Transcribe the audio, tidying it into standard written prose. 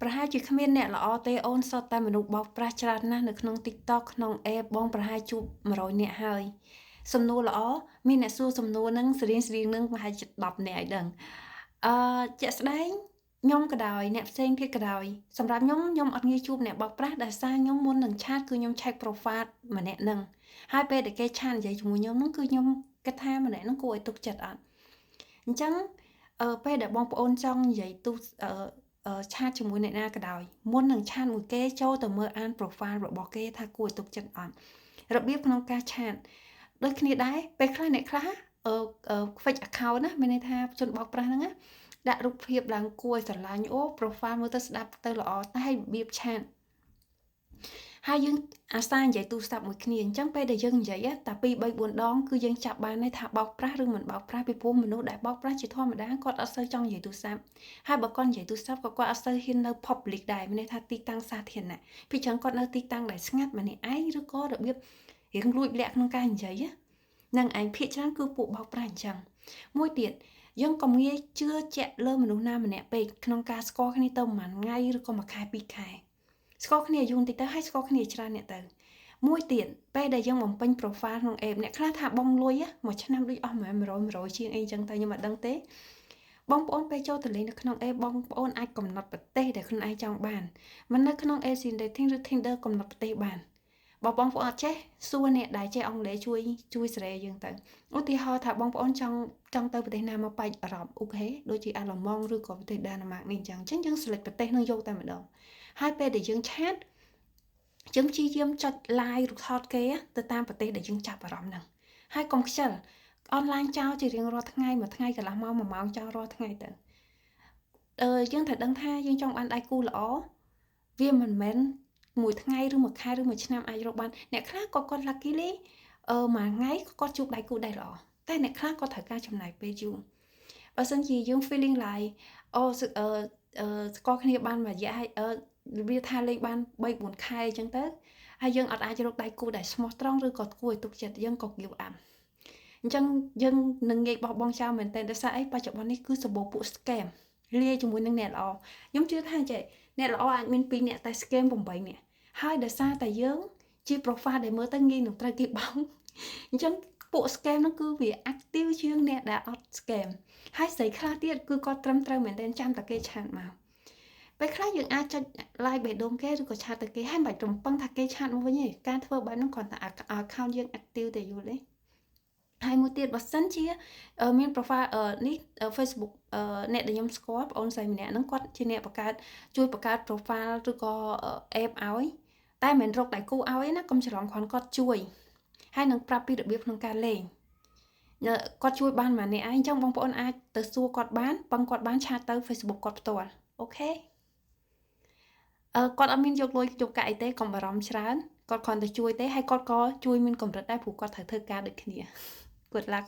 ប្រហែលជាគ្មានអ្នកល្អទេអូនសុទ្ធតែមនុស្សបោកប្រាស់ច្រើនណាស់នៅក្នុង TikTok ក្នុង App បងប្រហែលជួប100នាក់ហើយសំណួរល្អមានអ្នកសួរសំណួរហ្នឹងស្រៀងហ្នឹងប្រហែលជា10នាក់ឲ្យដឹងអឺជាក់ស្ដែងខ្ញុំក៏ដោយអ្នកផ្សេងទៀតក៏ដោយសម្រាប់ខ្ញុំអត់ងាយជួបអ្នកបោកប្រាស់ដោយសារខ្ញុំមុននឹងឆាតគឺខ្ញុំ check profile ម្នាក់ហ្នឹងហើយពេលដែលគេឆាតនិយាយជាមួយខ្ញុំហ្នឹងគឺខ្ញុំគិតថាម្នាក់ហ្នឹងគួរឲ្យទុកចិត្តអត់អញ្ចឹងពេលដែលបងប្អូនចង់និយាយទូឆាតជាមួយអ្នកណាក៏ដោយមុននឹងឆាតមួយគេចូលទៅមើលអាន profile របស់គេថាគួរឲ្យទុកចិត្តអត់របៀបក្នុងការឆាតដូចគ្នាដែរពេលខ្លះអ្នកខ្លះfake account ណាមានន័យថាជនបោកប្រាស់ហ្នឹងណាដាក់រូបភាពឡើងគួរឲ្យស្រឡាញ់អូ profile មើលទៅស្ដាប់ទៅល្អតែរបៀបឆាតហើយយើងអាសានិយាយទូរស័ព្ទមួយគ្នាអញ្ចឹងពេលដែលយើងនិយាយតែ2 3 4ដងគឺយើងចាប់បានហើយថាបោកប្រាស់ឬមិនបោកប្រាស់ពីព្រោះមនុស្សដែលបោកប្រាស់ជាធម្មតាគាត់អត់សូវចង់និយាយទូរស័ព្ទហើយបើគាត់និយាយទូរស័ព្ទក៏គាត់អត់សូវហ៊ាននៅ public ដែរមានន័យថាទីតាំងសាធារណៈពីច្រើនគាត់នៅទីតាំងដែលស្ងាត់ម្នាក់ឯងឬក៏របៀបរៀងលួចលាក់ក្នុងការនិយាយហ្នឹងឯងភាគច្រើនគឺពួកបោកប្រាស់អញ្ចឹងមួយទៀតយើងកុំងាយជឿជាក់លើមនុស្សណាម្នាក់ពេកក្នុងការស្គាល់គ្នាទៅប្រហែលថ្ងៃឬក៏1ខែ2ខែស្គាល់គ្នាយូរបន្តិចទៅហើយស្គាល់គ្នាច្រើនអ្នកទៅមួយទៀតពេលដែលយើងបំពេញ profile ក្នុង app អ្នកខ្លះថាបងលុយមួយឆ្នាំដូចអស់100ជាងអីចឹងតែខ្ញុំអត់ដឹងទេបងប្អូនពេលចូលទៅលេងនៅក្នុង app បងប្អូនអាចកំណត់ប្រទេសដែលខ្លួនឯងចង់បានមិននៅក្នុង app dating ឬ Tinder កំណត់ប្រទេសបានបើបងប្អូនអត់ចេះសួរអ្នកដែលចេះអង់គ្លេសជួយសេរីយើងទៅឧទាហរណ៍ថាបងប្អូនចង់ទៅប្រទេសណាមកប៉ែកអឺរ៉ុបអូខេដូចជាអាល្លឺម៉ង់ឬក៏ប្រទេសដាណឺម៉ាកនេះអញ្ចឹងយើង select ប្រទេសនឹងយកតែម្ដងហើយពេលដែលយើងឆាតយើងព្យាយាមចុច like ឬថតគេទៅតាមប្រទេសដែលយើងចាប់អារម្មណ៍ហ្នឹងហើយកុំខ្ជិលអនឡាញចោលជារៀងរាល់ថ្ងៃមួយថ្ងៃកន្លះម៉ោង1ម៉ោងចោលរាល់ថ្ងៃទៅយើងត្រូវដឹងថាយើងចង់បានដៃគូល្អវាមិនមែនមួយថ្ងៃឬមួយខែឬមួយឆ្នាំអាចរកបានអ្នកខ្លះក៏គាត់ luckily មួយថ្ងៃគាត់ជួបដៃគូដែរល្អតែអ្នកខ្លះក៏ត្រូវការចំណាយពេលយូរបើសិនជាយើង feeling like ស្គាល់គ្នាបានមួយរយៈហើយវាថាលេងបាន 3-4 ខែអញ្ចឹងទៅហើយយើងអត់អាចរកដៃគូដែលស្មោះត្រង់ឬក៏គួរឲ្យទុកចិត្តយើងក៏ give up អញ្ចឹងយើងនឹងងាយបោះបង់ចោលមែនទែនដោយសារអីបច្ចុប្បន្ននេះគឺសម្បូរពួក scam លាយជាមួយនឹងអ្នកល្អខ្ញុំជឿថាចេះអ្នកល្អអាចមាន2នាក់តែ scam 8នាក់ហើយដោយសារតែយើងជា profile ដែលមើលទៅងាយនឹងត្រូវគេបោកអញ្ចឹងពួក scam ហ្នឹងគឺវា active ជាងអ្នកដែលអត់ scam ហើយស្រីខ្លះទៀតគឺគាត់ត្រឹមត្រូវមែនទែនចាំតែគេឆាតមកពេលខ្លះយើងអាចចុច like បេះដូងគេឬក៏ឆាតទៅគេហើយមិនបាច់រំពឹងថាគេឆាតមកវិញទេការធ្វើបែបហ្នឹងគ្រាន់តែ account យើង active ទេយល់ទេហើយមួយទៀតបើសិនជាមាន profile នេះ Facebook អ្នកដែលខ្ញុំស្គាល់បងអូនស្រីម្នាក់ហ្នឹងគាត់ជាអ្នកជួយបង្កើត profile ឬក៏ app ឲ្យតែមិនរកដៃគូឲ្យណាកុំច្រឡំគ្រាន់គាត់ជួយហើយនឹងប្រាប់ពីរបៀបក្នុងការលេងគាត់ជួយបានម្នាក់ឯងអញ្ចឹងបងប្អូនអាចទៅសួរគាត់បានពឹងគាត់បានឆាតទៅ Facebook គាត់ផ្ទាល់អូខេគាត់អត់មានយកលុយយកកាក់អីទេកុំបារម្ភច្រើនគាត់គ្រាន់តែជួយទេហើយគាត់ក៏ជួយមានកម្រិតដែរព្រោះគាត់ត្រូវធ្វើការដូចគ្នា Good luck